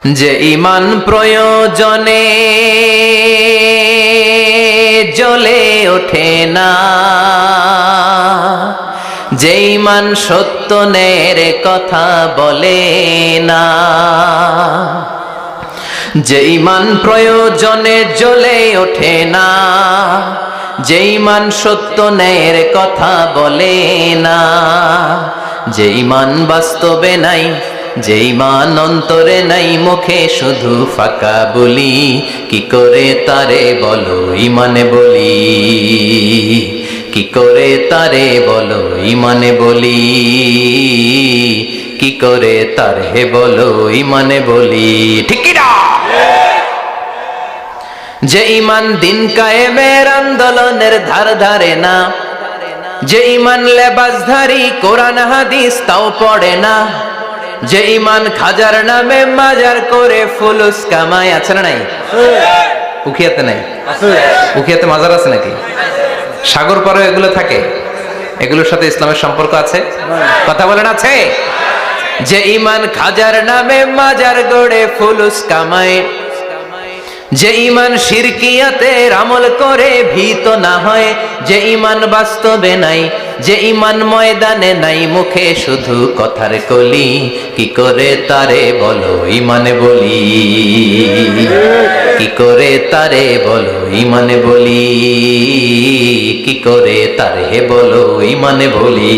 যে ঈমান প্রয়োজনে জ্বলে ওঠে না, যে ঈমান সত্য ন্যায়ের কথা বলে না, যে ঈমান প্রয়োজনে জ্বলে ওঠে না, যে ঈমান সত্য ন্যায়ের কথা বলে না, যে ঈমান বাস্তবে নাই, যে ঈমান অন্তরে নাই, মুখে শুধু ফাঁকা বলি, কি করে তারে বলো ঈমানে বলি, কি করে তারে বলো ঈমানে বলি, কি করে তারে বলো ঈমানে বলি, ঠিক কি না? যে ঈমান দিন কায়েমের আন্দোলনের ধার ধারে না, যে ঈমান লেবাসধারী কোরআন হাদিস তাও পড়ে না, যে ঈমান খাজার নামে মাজার করে ফুলুস কামায়, আছে না নাই? উখিয়াতে নাই? উখিয়াতে মাজার আছে নাকি? সাগর পারে এগুলো থাকে? এগুলোর সাথে ইসলামের সম্পর্ক আছে? কথা বলেন আছে? যে ঈমান খাজার নামে মাজার গড়ে ফুলুস কামায়, যে ঈমান শিরকিয়াতের আমল করে ভীত না হয়, যে ঈমান বাস্তবে নাই, যে ঈমান ময়দানে নাই, মুখে শুধু কথার কলি, কি করে তারে বলো ঈমানে বলি, কি করে তারে বলো ঈমানে বলি, কি করে তারে বলো ঈমানে বলি।